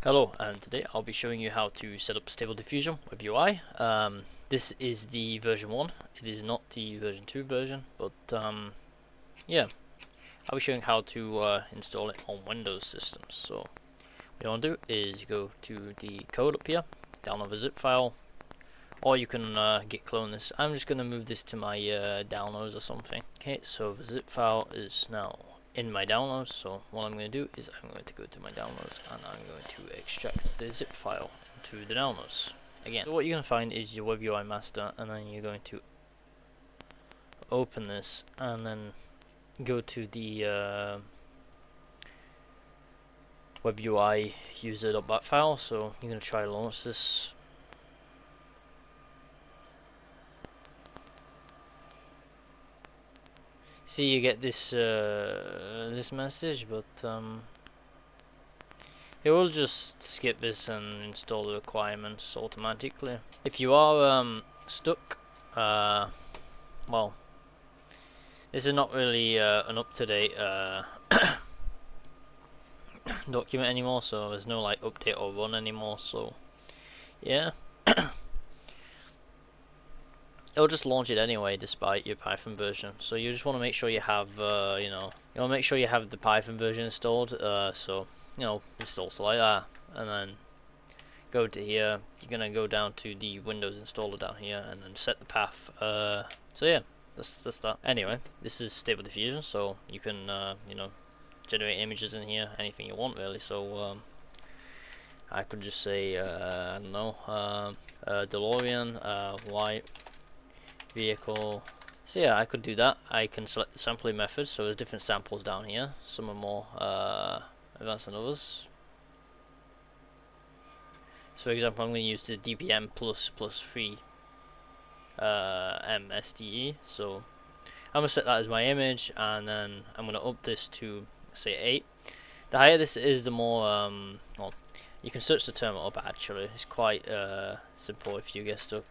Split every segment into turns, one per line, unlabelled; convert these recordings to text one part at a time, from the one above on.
Hello, and today I'll be showing you how to set up Stable Diffusion web UI. This is the version 1, it is not the version 2 version, but yeah, I'll be showing how to install it on Windows systems. So what you want to do is go to the code up here, download a zip file, or you can git clone this. I'm just going to move this to my downloads or something. Okay, so the zip file is now in my downloads, so what I'm going to do is I'm going to go to my downloads and I'm going to extract the zip file into the downloads again. So what you're going to find is your web UI master, and then you're going to open this and then go to the web UI user.bat file. So you're going to try launch this. See, you get this this message, but it will just skip this and install the requirements automatically. If you are stuck, well, this is not really an up-to-date document anymore, so there's no like update or run anymore. So yeah. It'll just launch it anyway, despite your Python version. So you just want to make sure you have, you want to make sure you have the Python version installed. So install like that, and then go to here. You're gonna go down to the Windows installer down here, and then set the path. So yeah, that's that. Anyway, this is Stable Diffusion, so you can, generate images in here, anything you want really. So I could just say, I don't know, DeLorean, white. Vehicle. So yeah, I could do that. I can select the sampling method, so there's different samples down here. Some are more advanced than others. So for example, I'm going to use the dpm +3 MSDE. So I'm going to set that as my image, and then I'm going to up this to say 8. The higher this is, the more well, you can search the term up actually. It's quite simple if you get stuck.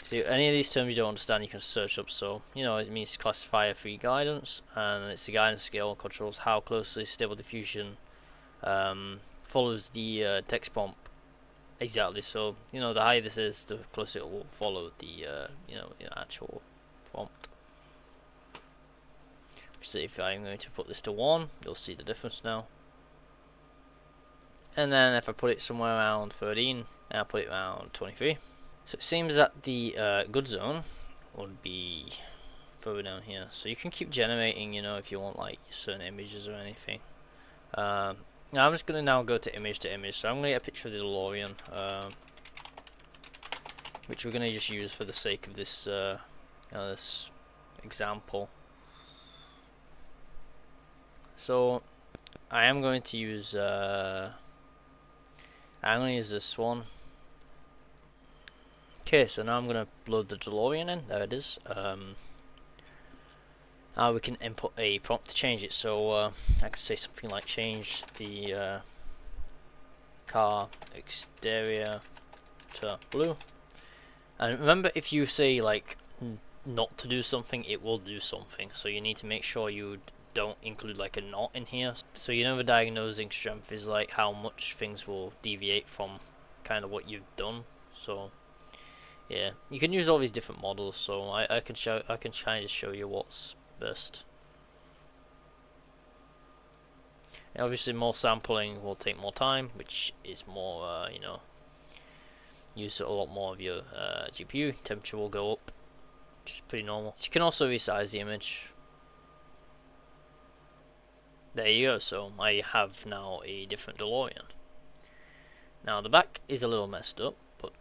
So any of these terms you don't understand, you can search up. So it means classifier free guidance, and it's the guidance scale controls how closely Stable Diffusion follows the text prompt exactly. So the higher this is, the closer it will follow the the actual prompt. So if I'm going to put this to 1, you'll see the difference now. And then if I put it somewhere around 13, and I'll put it around 23. So it seems that the good zone would be further down here. So you can keep generating, if you want like certain images or anything. Now I'm just going to now go to image. So I'm going to get a picture of the DeLorean, which we're going to just use for the sake of this this example. So I am going to use this one. Okay, so now I'm going to load the DeLorean in. There it is. Now we can input a prompt to change it. So I could say something like change the car exterior to blue. And remember, if you say like not to do something, it will do something. So you need to make sure you don't include like a not in here. So the diagnosing strength is like how much things will deviate from kind of what you've done. So yeah, you can use all these different models, so I can try to show you what's best. And obviously, more sampling will take more time, which is more use a lot more of your GPU. Temperature will go up, which is pretty normal. So you can also resize the image. There you go. So I have now a different DeLorean. Now the back is a little messed up, but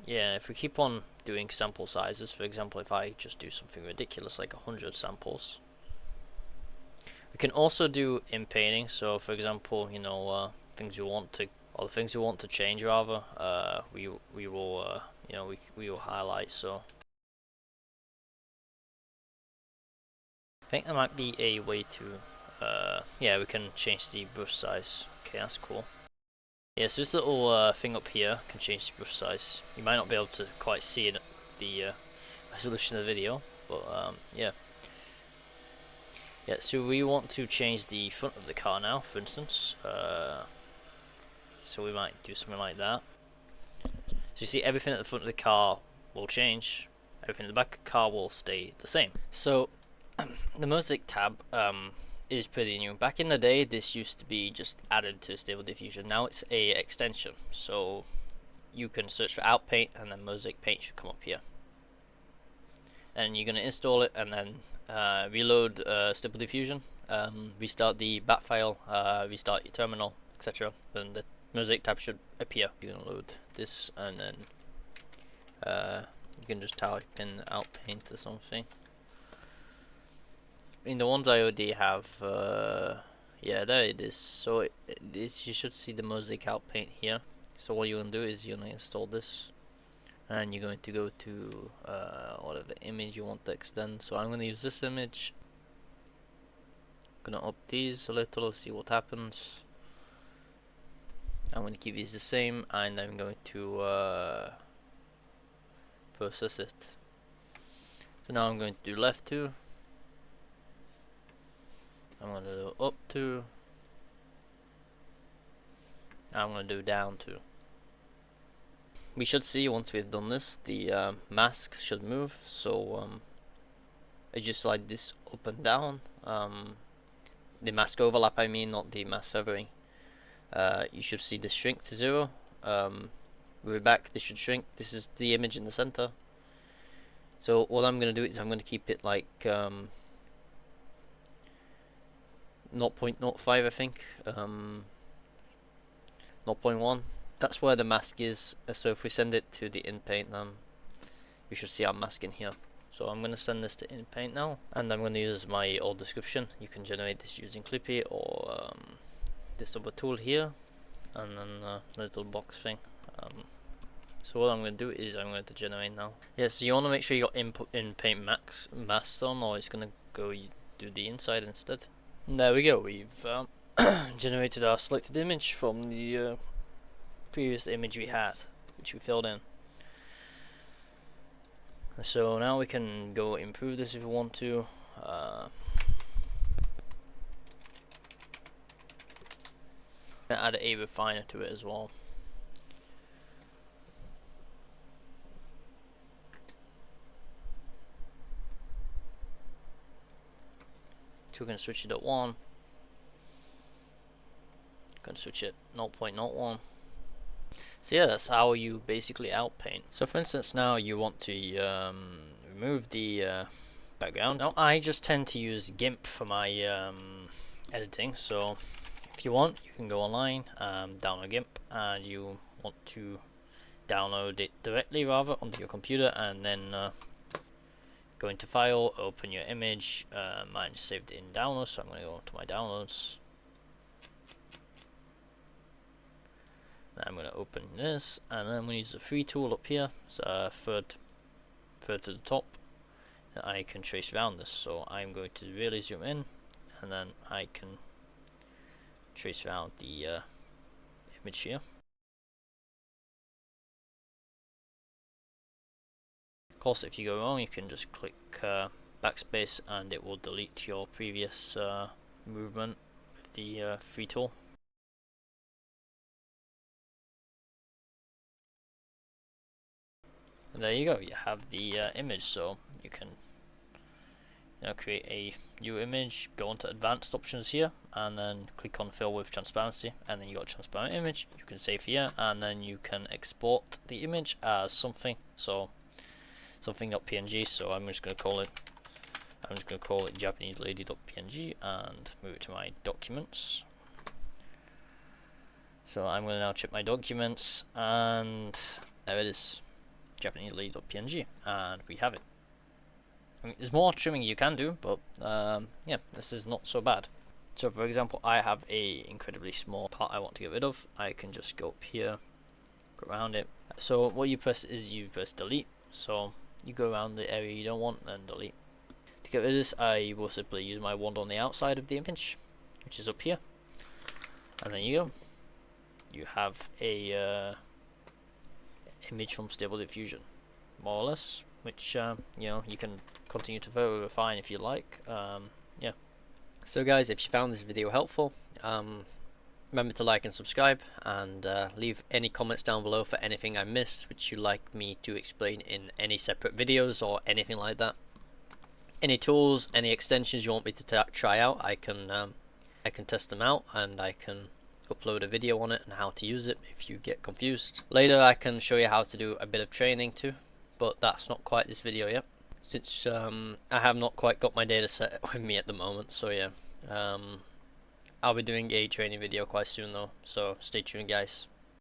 yeah, if we keep on doing sample sizes, for example, if I just do something ridiculous like 100 samples, we can also do inpainting. So, for example, things you want to, or the things you want to change rather, we will we will highlight. So, I think there might be a way to, yeah, we can change the brush size. Okay, that's cool. Yeah, so this little thing up here can change the brush size. You might not be able to quite see it at the resolution of the video, but yeah. Yeah, so we want to change the front of the car now, for instance. So we might do something like that. So you see everything at the front of the car will change. Everything at the back of the car will stay the same. So the Mosaic tab is pretty new. Back in the day, this used to be just added to Stable Diffusion. Now it's a extension. So you can search for Outpaint and then Mosaic Paint should come up here. And you're going to install it and then reload Stable Diffusion, restart the bat file, restart your terminal, etc. Then the Mosaic tab should appear. You're going to load this and then you can just type in Outpaint or something. In the ones I already have, yeah, there it is. So you should see the Mosaic Outpaint here. So what you're going to do is you're going to install this. And you're going to go to whatever image you want to extend. So I'm going to use this image. I'm going to up these a little, see what happens. I'm going to keep these the same, and I'm going to process it. So now I'm going to do left 2. I'm going to do up 2. I'm going to do down 2. We should see once we've done this, the mask should move. So it's just like this up and down. The mask overlap, I mean, not the mask feathering. You should see this shrink to 0. We're back. This should shrink. This is the image in the center. So what I'm going to do is I'm going to keep it like 0.05, I think. 0.1. That's where the mask is. So if we send it to the InPaint, then we should see our mask in here. So I'm going to send this to InPaint now, and I'm going to use my old description. You can generate this using Clippy or this other tool here, and then a little box thing. So what I'm going to do is I'm going to generate now. Yes, so you want to make sure you got input InPaint mask on, or it's going to go do the inside instead. And there we go. We've generated our selected image from the previous image we had, which we filled in. So now we can go improve this if we want to. Add a refiner to it as well. So we're going to switch it at 1. Going to switch it 0.01. So yeah, that's how you basically outpaint. So for instance, now you want to remove the background. Now I just tend to use Gimp for my editing. So if you want, you can go online, download Gimp, and you want to download it directly rather onto your computer, and then go into File, open your image. Mine is saved in Downloads, so I'm going to go to my Downloads. I'm going to open this, and then I'm going to use the free tool up here, so third to the top, and I can trace around this. So I'm going to really zoom in, and then I can trace around the image here. Of course, if you go wrong, you can just click backspace, and it will delete your previous movement with the free tool. And there you go, you have the image. So you can now create a new image, go onto advanced options here, and then click on fill with transparency, and then you got a transparent image. You can save here, and then you can export the image as something. So something.png. So I'm just going to call it Japanese lady.png and move it to my documents. So I'm going to now check my documents, and there it is, Japanese lady.png, and we have it. I mean, there's more trimming you can do, but yeah, this is not so bad. So for example, I have a incredibly small part I want to get rid of. I can just go up here, go around it. So what you press is you press delete. So you go around the area you don't want and delete. To get rid of this, I will simply use my wand on the outside of the image, which is up here, and there you go. You have a image from Stable Diffusion, more or less, which you know, you can continue to further refine if you like. Yeah. So guys, if you found this video helpful, remember to like and subscribe, and leave any comments down below for anything I missed which you'd like me to explain in any separate videos or anything like that. Any tools, any extensions you want me to try out, I can test them out, and I can upload a video on it and how to use it if you get confused. Later I can show you how to do a bit of training too, but that's not quite this video yet, since I have not quite got my data set with me at the moment. So yeah, I'll be doing a training video quite soon though, so stay tuned guys.